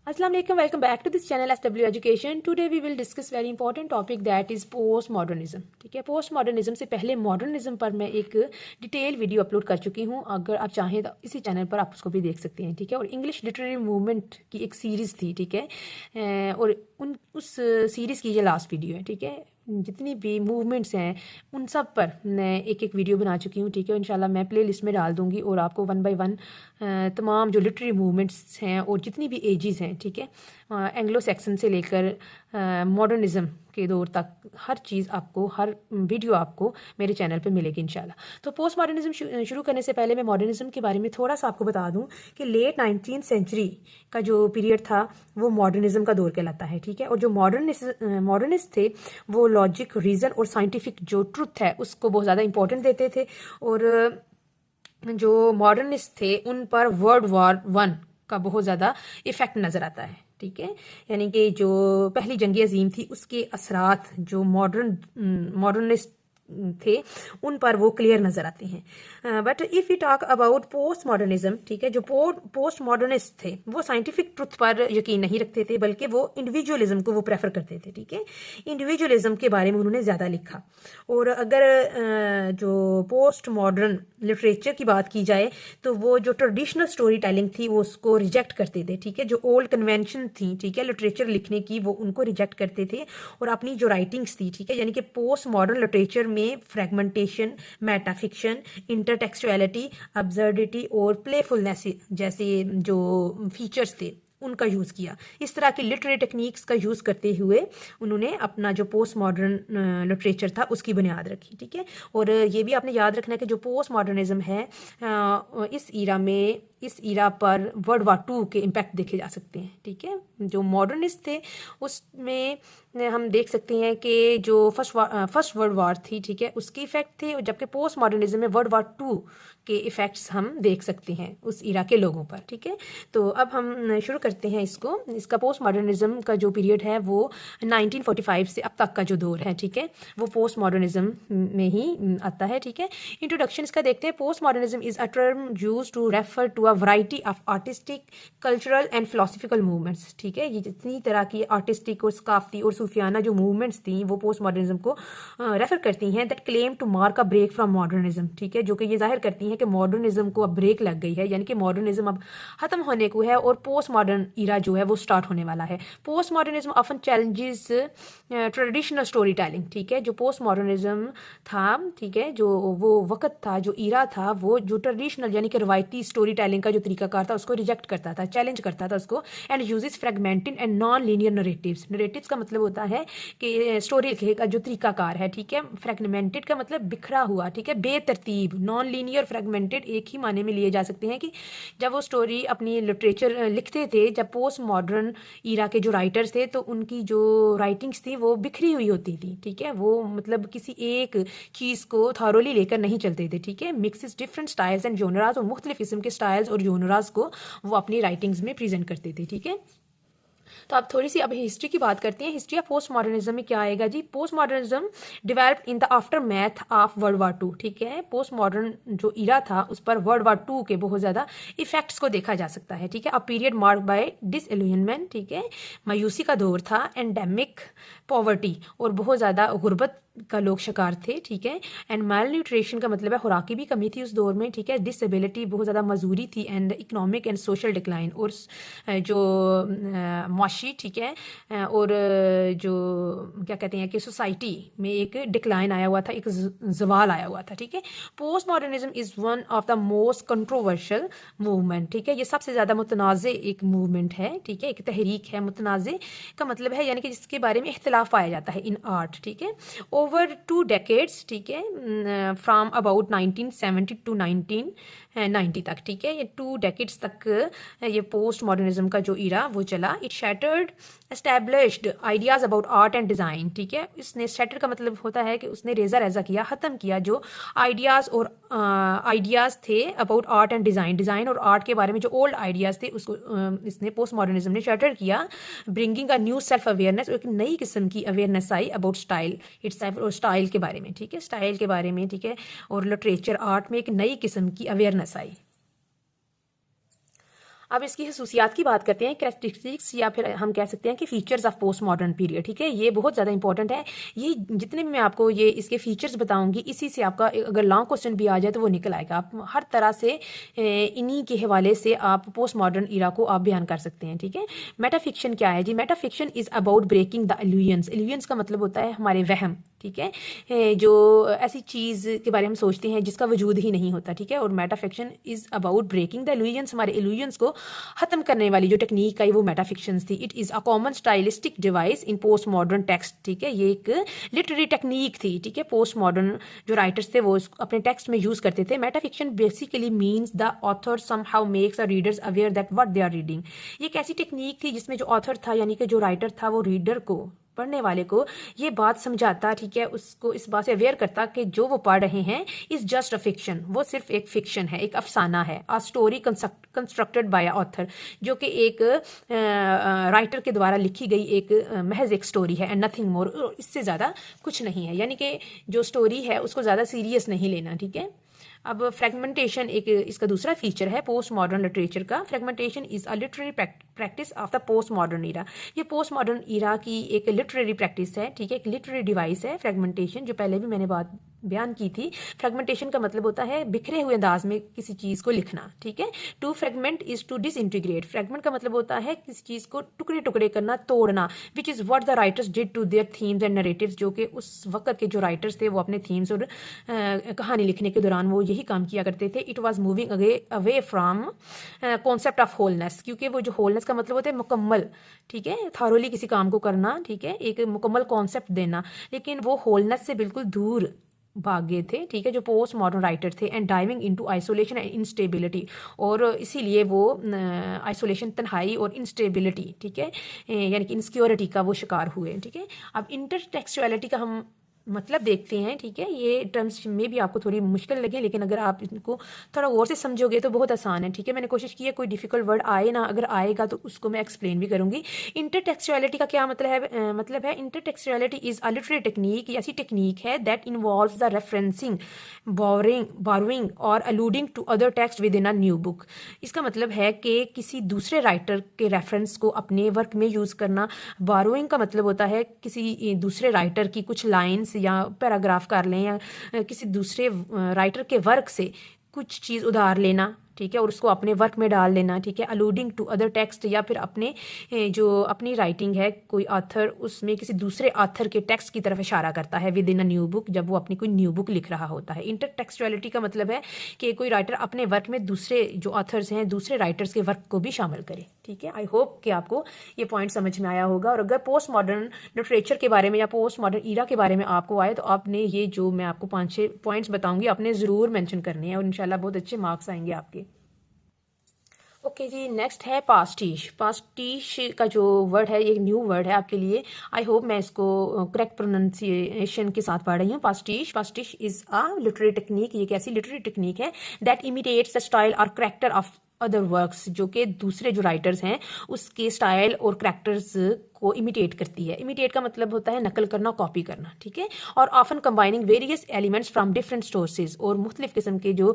Assalamu alaikum, welcome back to this channel SW Education. Today we will discuss very important topic that is post modernism. ठीक है, post modernism से पहले modernism पर मैं एक detail video upload कर चुकी हूँ। अगर आप चाहें तो इसी चैनल पर आप उसको भी देख सकते हैं। ठीक है, और इंग्लिश लिटरेरी मूवमेंट की एक सीरीज़ थी। ठीक है, और उस सीरीज़ की ये लास्ट वीडियो है। ठीक है, जितनी भी मूवमेंट्स हैं उन सब पर मैं एक एक वीडियो बना चुकी हूँ। ठीक है, इंशाल्लाह मैं प्ले लिस्ट में डाल दूँगी और आपको वन बाय वन तमाम जो लिटरेरी मूवमेंट्स हैं और जितनी भी एजेस हैं, ठीक है, एंग्लो सैक्सन से लेकर मॉडर्निज़म के दौर तक हर चीज़ आपको, हर वीडियो आपको मेरे चैनल पे मिलेगी इंशाल्लाह। तो पोस्ट मॉडर्निज़म शुरू करने से पहले मैं मॉडर्निज़म के बारे में थोड़ा सा आपको बता दूं कि लेट 19th सेंचुरी का जो पीरियड था वो मॉडर्निज़म का दौर कहलाता है। ठीक है, और जो मॉडर्निस्ट थे वो लॉजिक, रीज़न और साइंटिफिक जो ट्रुथ है उसको बहुत ज़्यादा इंपॉर्टेंट देते थे। और जो मॉडर्निस्ट थे उन पर वर्ल्ड वॉर 1 का बहुत ज़्यादा इफ़ेक्ट नज़र आता है। ठीक है, यानी कि जो पहली जंग अजीम थी उसके असरात जो मॉडर्निस्ट थे उन पर वो क्लियर नज़र आते हैं। But if you talk about post modernism, ठीक है, जो पोस्ट मॉडर्निस्ट थे वो साइंटिफिक ट्रुथ पर यकीन नहीं रखते थे बल्कि वो इंडिविजुअलिज्म को वो प्रेफर करते थे। ठीक है, इंडिविजुअलिज्म के बारे में उन्होंने ज़्यादा लिखा। और अगर जो पोस्ट मॉडर्न लिटरेचर की बात की जाए तो वो जो ट्रेडिशनल स्टोरी टेलिंग थी वो उसको रिजेक्ट करते थे। ठीक है, जो ओल्ड कन्वेंशन थी, ठीक है, लिटरेचर लिखने की, वो उनको रिजेक्ट करते थे। और अपनी जो राइटिंग्स थी, ठीक है, यानी कि पोस्ट मॉडर्न लिटरेचर में फ्रेगमेंटेशन, मेटाफिक्शन, इंटरटेक्सुअलिटी, अब्सर्डिटी और प्लेफुलनेस जैसे जो फीचर्स थे उनका यूज़ किया। इस तरह की लिटरेरी टेक्निक्स का यूज़ करते हुए उन्होंने अपना जो पोस्ट मॉडर्न लिटरेचर था उसकी बुनियाद रखी। ठीक है, और ये भी आपने याद रखना है कि जो पोस्ट मॉडर्निज्म है इस ईरा पर वर्ल्ड वार 2 के इम्पैक्ट देखे जा सकते हैं। ठीक है, जो मॉडर्निस्ट थे उसमें हम देख सकते हैं कि जो फर्स्ट वर्ल्ड वार थी, ठीक है, उसके इफेक्ट थे, जबकि पोस्ट मॉडर्निज्म में वर्ल्ड वार 2 के इफेक्ट्स हम देख सकते हैं उस ईरा के लोगों पर। ठीक है, तो अब हम शुरू करते हैं इसका पोस्ट मॉडर्निज्म का जो पीरियड है वो 1945 से अब तक का जो दौर है, ठीक है, वो पोस्ट मॉडर्निज्म में ही आता है। ठीक है, इंट्रोडक्शन इसका देखते हैं। Post modernism is a term use to refer to a variety of artistic, cultural and philosophical movements. ठीक है, ये जितनी तरह की आर्टिस्टिक और सकाफती और सूफियाना जो मूवमेंट्स थी वो पोस्ट मॉडर्निज्म को रेफर करती हैं। That claim to mark a break from modernism. ठीक है, जो कि ये जाहिर करती हैं कि मॉडर्निज्म को अब ब्रेक लग गई है, यानी कि मॉडर्निज्म अब खत्म होने को है और पोस्ट मॉडर्न ईरा जो है वो स्टार्ट होने वाला है। Post modernism often challenges traditional story telling. ठीक है, जो पोस्ट मॉडर्निज्म था, ठीक है, जो वो वक्त था, जो ईरा था, वो जो ट्रेडिशनल यानी कि रवायती स्टोरी टेलिंग का जो तरीकाकार था उसको रिजेक्ट करता था, चैलेंज करता था उसको। And uses fragmented and non linear narratives. Narratives का मतलब होता है कि स्टोरी लिखने का जो तरीकाकार है, ठीक है, फ्रेगमेंटेड का मतलब बिखरा हुआ, ठीक है, बेतरतीब। नॉन लीनियर, फ्रेगमेंटेड एक ही माने में लिए जा सकते हैं कि जब वो स्टोरी अपनी लिटरेचर लिखते थे, जब पोस्ट मॉडर्न ईरा के जो राइटर्स थे तो उनकी जो राइटिंग्स थी वो बिखरी हुई होती थी। ठीक है, वो मतलब किसी एक चीज़ को थॉरोली लेकर नहीं चलते थे। ठीक है, mixes different styles and Jonaraja, और मुख्तलिफ किस्म के स्टाइल्स और जोनराज को वो अपनी राइटिंग्स में प्रेजेंट करते थे। ठीक है, तो आप थोड़ी सी अभी हिस्ट्री की बात करते हैं। हिस्ट्री ऑफ पोस्ट मॉडर्निज्म में क्या आएगा जी? Post modernism develop in the aftermath of world war 2। ठीक है, पोस्ट मॉडर्न जो ईरा था उस पर वर्ल्ड वार 2 के बहुत ज़्यादा इफेक्ट्स को देखा जा सकता है। ठीक है, a period marked by disillusionment, ठीक है, मायूसी का दौर था, एंडेमिक पॉवर्टी, और बहुत ज़्यादा गुर्बत का लोग शिकार थे। ठीक है, एंड माल न्यूट्रिशन का मतलब है खुराकी भी कमी थी उस दौर में। ठीक है, डिसेबिलिटी, बहुत ज़्यादा मजदूरी थी, and economic and social decline, और जो माशी, ठीक है, और जो क्या कहते हैं कि सोसाइटी में एक डिक्लाइन आया हुआ था, एक जवाल आया हुआ था। ठीक है, post modernism is one of the most controversial movement. ठीक है, ये सबसे ज़्यादा मुतनाज़े एक मूवमेंट है। ठीक है, एक तहरीक है। मुतनाज़े का मतलब है यानी कि जिसके बारे में इख्तिलाफ पाया जाता है इन आर्ट। ठीक है, ओवर 2 डेकेड्स, ठीक है, फ्रॉम अबाउट 1970 टू 1990 तक। ठीक है, ये 2 डेकेड्स तक ये पोस्ट मॉडर्निज्म का जो ईरा वो चला। It shattered established ideas about art and design. ठीक है, इसने शैटर का मतलब होता है कि उसने रेजा रेजा किया, ख़त्म किया जो आइडियाज़ थे अबाउट आर्ट एंड डिज़ाइन और आर्ट के बारे में जो ओल्ड आइडियाज़ थे उसको इसने पोस्ट मॉडर्निज्म ने शैटर किया। Bringing a new self awareness, एक नई किस्म की awareness I about style it's, और स्टाइल के बारे में। ठीक है, स्टाइल के बारे में, ठीक है, और लिटरेचर आर्ट में एक नई किस्म की अवेयरनेस आई। अब इसकी खसूसियात की बात करते हैं, कैरेक्टरिस्टिक्स या फिर हम कह सकते हैं कि features of post modern period. ठीक है, ये बहुत ज़्यादा इंपॉर्टेंट है। ये जितने भी मैं आपको ये इसके फीचर्स बताऊंगी, इसी से आपका अगर लॉन्ग क्वेश्चन भी आ जाए तो वो निकल आएगा। आप हर तरह से इन्हीं के हवाले से आप पोस्ट मॉडर्न इरा को आप बयान कर सकते हैं। ठीक है, मेटाफिक्शन क्या है जी? Metafiction is about breaking the illusions. Illusions का मतलब होता है हमारे वहम। ठीक है, जो ऐसी चीज़ के बारे में हम सोचते हैं जिसका वजूद ही नहीं होता। ठीक है, और metafiction is about breaking the illusions, हमारे इल्यूजन्स को ख़त्म करने वाली जो टेक्निक आई वो मेटाफिक्शन थी। It is a common stylistic device in post modern text. ठीक है, ये एक लिटरेरी टेक्निक थी। ठीक है, पोस्ट मॉडर्न जो राइटर्स थे वो अपने टेक्स्ट में यूज़ करते थे। Metafiction basically means the author somehow makes the readers aware that what they are reading. ये एक ऐसी टेक्निक थी जिसमें जो ऑथर था यानी कि जो राइटर था वो रीडर को, पढ़ने वाले को ये बात समझाता, ठीक है, उसको इस बात से अवेयर करता कि जो वो पढ़ रहे हैं इज जस्ट अ फिक्शन, वो सिर्फ एक फिक्शन है, एक अफसाना है। A story constructed by author, जो कि एक राइटर के द्वारा लिखी गई एक महज एक स्टोरी है, एंड नथिंग मोर, इससे ज़्यादा कुछ नहीं है। यानी कि जो स्टोरी है उसको ज़्यादा सीरियस नहीं लेना। ठीक है, अब फ्रेगमेंटेशन एक इसका दूसरा फीचर है पोस्ट मॉडर्न लिटरेचर का। Fragmentation is a literary practice of the post modern era. ये पोस्ट मॉडर्न ईरा की एक लिटरेरी प्रैक्टिस है। ठीक है, एक लिटरेरी डिवाइस है फ्रेगमेंटेशन, जो पहले भी मैंने बात बयान की थी। फ्रेगमेंटेशन का मतलब होता है बिखरे हुए अंदाज में किसी चीज़ को लिखना। ठीक है, to fragment is to disintegrate. Fragment का मतलब होता है किसी चीज़ को टुकड़े टुकड़े करना, तोड़ना, which is what the writers did to their themes and narratives. जो कि उस वक्त के जो राइटर्स थे वो अपने थीम्स और कहानी लिखने के दौरान वो यही काम किया करते थे। It was moving away from concept of wholeness, क्योंकि वो जो होलनेस का मतलब होता है मुकम्मल, ठीक है, थारोली किसी काम को करना, ठीक है, एक मुकम्मल कॉन्सेप्ट देना, लेकिन वो होलनेस से बिल्कुल दूर भाग गए थे। ठीक है, जो पोस्ट मॉडर्न राइटर थे, and diving into isolation and instability, और इसीलिए वो आइसोलेशन, तन्हाई और इंस्टेबिलिटी, ठीक है, यानी कि इनसिक्योरिटी का वो शिकार हुए। ठीक है, अब इंटरटेक्सुअलिटी का हम मतलब देखते हैं। ठीक है, ये टर्म्स में भी आपको थोड़ी मुश्किल लगे, लेकिन अगर आप इनको थोड़ा गौर से समझोगे तो बहुत आसान है। ठीक है, मैंने कोशिश की है कोई डिफिकल्ट वर्ड आए ना, अगर आएगा तो उसको मैं एक्सप्लेन भी करूंगी। इंटरटेक्सुअलिटी का क्या मतलब है intertextuality is a literary technique, ऐसी टेक्निक है that involves the referencing, borrowing और alluding to other text within a new book. इसका मतलब है कि किसी दूसरे राइटर के रेफरेंस को अपने वर्क में यूज़ करना। बोरोइंग का मतलब होता है किसी दूसरे राइटर की कुछ लाइन्स या पैराग्राफ कर लें, या किसी दूसरे राइटर के वर्क से कुछ चीज़ उधार लेना, ठीक है, और उसको अपने वर्क में डाल लेना। ठीक है, अलूडिंग टू अदर टेक्स्ट, या फिर अपने जो अपनी राइटिंग है कोई ऑथर, उसमें किसी दूसरे ऑथर के टेक्स्ट की तरफ इशारा करता है with in a new book, जब वो अपनी कोई न्यू बुक लिख रहा होता है। इंटरटेक्सुअलिटी का मतलब है कि कोई राइटर अपने वर्क में दूसरे जो ऑथर्स हैं, दूसरे राइटर्स के वर्क को भी शामिल करे। ठीक है, आई होप कि आपको ये पॉइंट समझ में आया होगा। और अगर पोस्ट मॉडर्न लिटरेचर के बारे में या पोस्ट मॉडर्न ईरा के बारे में आपको आए तो आपने ये जो मैं आपको 5-6 पॉइंट्स बताऊंगी आपने ज़रूर मेंशन करने हैं, और इंशाल्लाह बहुत अच्छे मार्क्स आएंगे आपके। ओके जी, नेक्स्ट है पास्टिश। पास्टिश का जो वर्ड है ये न्यू वर्ड है आपके लिए। आई होप मैं इसको करेक्ट प्रोनाउंसिएशन के साथ पढ़ रही हूँ। पास्टिश, पास्टिश इज अ लिटरेरी टेक्निक, ये एक ऐसी लिटरेरी टेक्निक है दैट इमिटेट्स द स्टाइल और करेक्टर ऑफ अदर वर्क्स, जो कि दूसरे जो राइटर्स हैं उसके स्टाइल और करेक्टर्स को इमिटेट करती है। इमिटेट का मतलब होता है नकल करना, कॉपी करना। ठीक है, और often combining various elements from different sources, और मुख्तलिफ किस्म के जो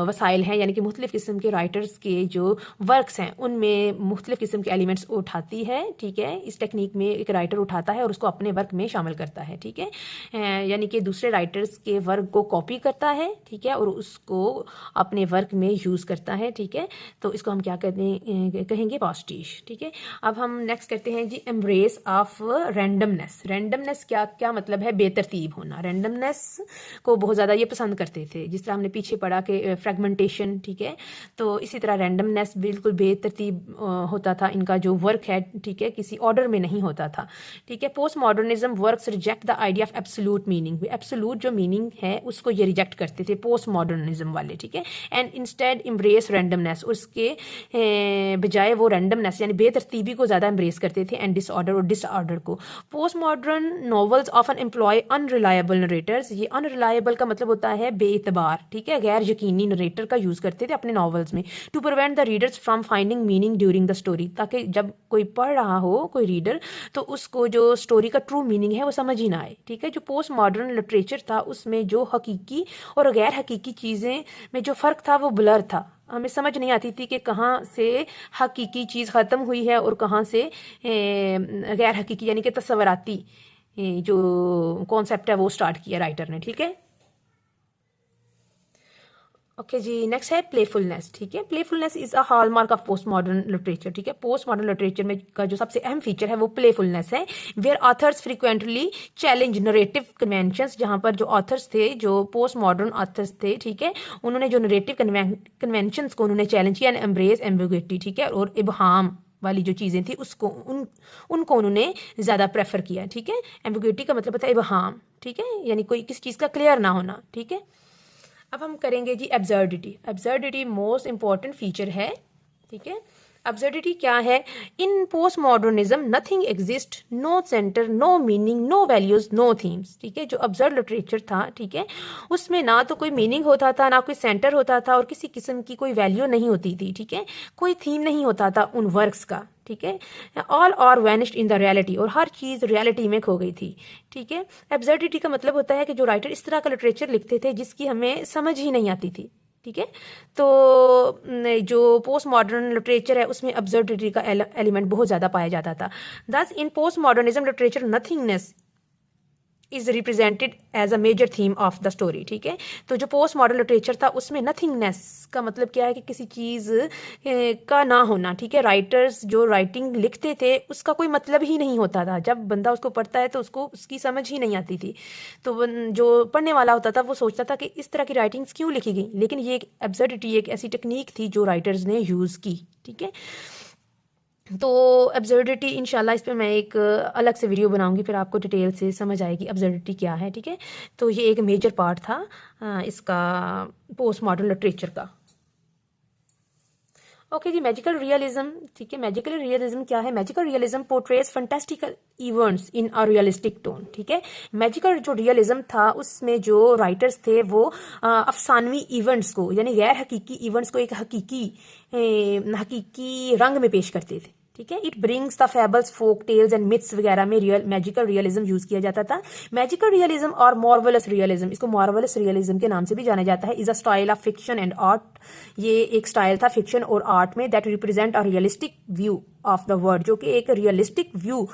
वसाइल हैं, यानी कि मुख्तलिफ किस्म के राइटर्स के जो वर्क्स हैं उनमें मुख्तलिफ किस्म के एलिमेंट्स उठाती है। ठीक है, इस टेक्निक में एक राइटर उठाता है और उसको अपने वर्क में शामिल करता है। ठीक है, यानी कि दूसरे राइटर्स के वर्क को कॉपी करता है, ठीक है, और उसको अपने वर्क में यूज़ करता है। ठीक है, तो इसको हम क्या कहेंगे पास्टिश। ठीक है, अब हम नेक्स्ट करते हैं जी एम्ब्रेस ऑफ रैंडमनेस। रैंडमनेस क्या मतलब है? बेतरतीब होना। रैंडमनेस को बहुत ज़्यादा ये पसंद करते थे, जिस तरह हमने पीछे पढ़ा कि फ्रेगमेंटेशन, ठीक है, तो इसी तरह रैंडमनेस बिल्कुल बेतरतीब होता था इनका जो वर्क है। ठीक है, किसी ऑर्डर में नहीं होता था। ठीक है, post modernism works reject the idea of absolute meaning. Absolute जो मीनिंग है उसको ये रिजेक्ट करते थे पोस्ट मॉडर्निज्म वाले। ठीक है, एंड इंस्टेड एम्ब्रेस रैंडमनेस, उसके बजाय वो रैंडमनेस यानी बेतरतीबी को ज़्यादा एम्ब्रेस करते थे, एंड डिसऑर्डर और डिसऑर्डर को। Post modern novels often employ unreliable narrators. ये अनरिलायबल का मतलब होता है बेतबार, ठीक है, गैर यकीनी नरेटर का यूज़ करते थे अपने नॉवेल्स में, to prevent the readers from finding meaning during the story, ताकि जब कोई पढ़ रहा हो कोई रीडर तो उसको जो स्टोरी का ट्रू मीनिंग है वो समझ ही ना आए। ठीक है, जो पोस्ट मॉडर्न लिटरेचर था उसमें जो हकीकी और गैर हकीकी चीज़ें में जो फ़र्क था वो ब्लर था, हमें समझ नहीं आती थी कि कहाँ से हकीकी चीज़ ख़त्म हुई है और कहाँ से गैर हकीकी यानी कि तस्वराती जो कॉन्सेप्ट है वो स्टार्ट किया राइटर ने। ठीक है, ओके जी, नेक्स्ट है प्लेफुलनेस। ठीक है, playfulness is a hallmark of post modern literature. ठीक है, पोस्ट मॉडर्न लिटरेचर में का जो सबसे अहम फीचर है वो प्लेफुलनेस है, where authors frequently challenge narrative conventions. जहाँ पर जो ऑथर्स थे, जो पोस्ट मॉडर्न ऑथर्स थे, ठीक है, उन्होंने जो नरेटिव कन्वेंशंस को उन्होंने चैलेंज किया, एम्ब्रेस एम्बिग्विटी, ठीक है, और इबहाम वाली जो चीज़ें थी उसको उनको उन्होंने ज़्यादा प्रेफर किया। ठीक है, एम्बिग्विटी का मतलब होता है इबहाम, ठीक है, यानी कोई किसी चीज़ का क्लियर ना होना। ठीक है, अब हम करेंगे जी absurdity. Absurdity most important feature है। ठीक है, एब्सर्डिटी क्या है? In post modernism nothing exist, no centre, no meaning, no values, no themes. ठीक है, जो अब्सर्ड लिटरेचर था, ठीक है, उसमें ना तो कोई मीनिंग होता था, ना कोई सेंटर होता था, और किसी किस्म की कोई वैल्यू नहीं होती थी। ठीक है, कोई थीम नहीं होता था उन वर्क्स का। ठीक है, all are vanished in the reality, और हर चीज़ रियलिटी में खो गई थी। ठीक है, एब्सर्डिटी का मतलब होता है कि जो राइटर इस तरह का लिटरेचर लिखते थे जिसकी हमें समझ ही नहीं आती थी। ठीक है, तो जो पोस्ट मॉडर्न लिटरेचर है उसमें अब्सर्डिटी का एलिमेंट बहुत ज़्यादा पाया जाता था। Thus in post modernism literature nothingness is represented as a major theme of the story. ठीक है, तो जो पोस्ट मॉडर्न लिटरेचर था उसमें नथिंगनेस का मतलब क्या है कि किसी चीज़ का ना होना। ठीक है, राइटर्स जो राइटिंग लिखते थे उसका कोई मतलब ही नहीं होता था। जब बंदा उसको पढ़ता है तो उसको उसकी समझ ही नहीं आती थी। तो जो पढ़ने वाला होता था वो सोचता था कि इस तरह की राइटिंग्स क्यों लिखी गई, लेकिन ये एक एब्सर्डिटी, एक ऐसी टेक्निक थी जो राइटर्स ने यूज़ की। ठीक है, तो एब्सर्डिटी इंशाल्लाह इस पर मैं एक अलग से वीडियो बनाऊंगी, फिर आपको डिटेल से समझ आएगी एब्सर्डिटी क्या है। ठीक है, तो ये एक मेजर पार्ट था इसका पोस्ट मॉडर्न लिटरेचर का। ओके जी, मैजिकल रियलिज्म। ठीक है, मैजिकल रियलिज्म क्या है? Magical realism portrays fantastical events in a realistic tone. ठीक है, मैजिकल जो रियलिज्म था उसमें जो राइटर्स थे वो अफसानवी इवेंट्स को, यानी गैर हकीकी इवेंट्स को एक हकीकी रंग में पेश करते थे। ठीक है, it brings the fables, folk tales and myths वगैरह में मैजिकल रियलिज्म यूज किया जाता था। मैजिकल रियलिज्म और मार्वेलस रियलिज्म, इसको मार्वेलस रियलिज्म के नाम से भी जाना जाता है, is a style of fiction and art. ये एक स्टाइल था फिक्शन और आर्ट में, that represent a realistic view of the world, जो कि एक रियलिस्टिक व्यू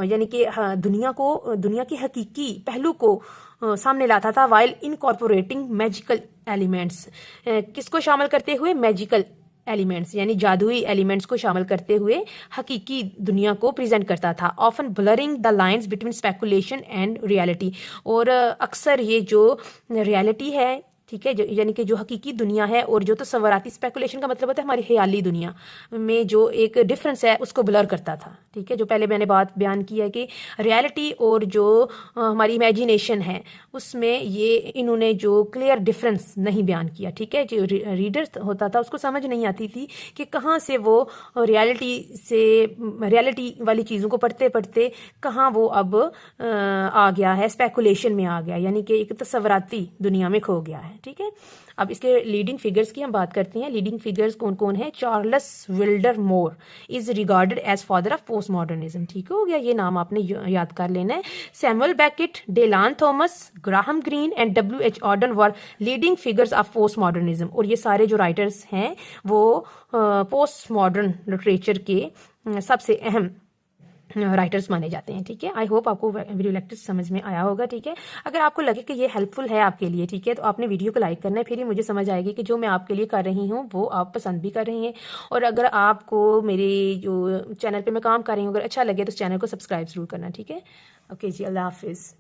यानी कि दुनिया की हकीकी पहलू को सामने लाता था, वाइल इनकॉर्पोरेटिंग मैजिकल एलिमेंट्स। किसको शामिल करते हुए? मैजिकल एलिमेंट्स, यानी जादुई एलिमेंट्स को शामिल करते हुए हकीकी दुनिया को प्रेजेंट करता था। Often blurring the lines between speculation and reality, और अक्सर ये जो रियलिटी है, ठीक है, यानी कि जो हकीकी दुनिया है और जो तस्वराती, स्पेकुलेशन का मतलब होता है हमारी ख्याली दुनिया में जो एक डिफरेंस है उसको ब्लर करता था। ठीक है, जो पहले मैंने बात बयान की है कि रियलिटी और जो हमारी इमेजिनेशन है उसमें ये इन्होंने जो क्लियर डिफरेंस नहीं बयान किया। ठीक है, जो रीडर होता था उसको समझ नहीं आती थी कि कहाँ से वो रियलिटी वाली चीज़ों को पढ़ते पढ़ते कहाँ वो अब आ गया है, स्पेकुलेशन में आ गया, यानी कि एक तस्वराती दुनिया में खो गया है। ठीक है, अब इसके लीडिंग फिगर्स की हम बात करते हैं। लीडिंग फिगर्स कौन कौन है? Charles Wilder More is regarded as father of post modernism. ठीक हो गया, ये नाम आपने याद कर लेना है। Samuel Beckett, Dylan Thomas, Graham Greene and W H. Auden were leading figures of post modernism, और ये सारे जो राइटर्स हैं वो पोस्ट मॉडर्न लिटरेचर के सबसे अहम राइटर्स माने जाते हैं। ठीक है, आई होप आपको वीडियो लेक्चर समझ में आया होगा। ठीक है, अगर आपको लगे कि ये हेल्पफुल है आपके लिए, ठीक है, तो आपने वीडियो को लाइक करना है, फिर ही मुझे समझ आएगी कि जो मैं आपके लिए कर रही हूँ वो आप पसंद भी कर रही हैं। और अगर आपको मेरे जो चैनल पे मैं काम कर रही हूँ अगर अच्छा लगे तो चैनल को सब्सक्राइब जरूर करना। ठीक है, ओके जी, अल्लाह हाफिज़।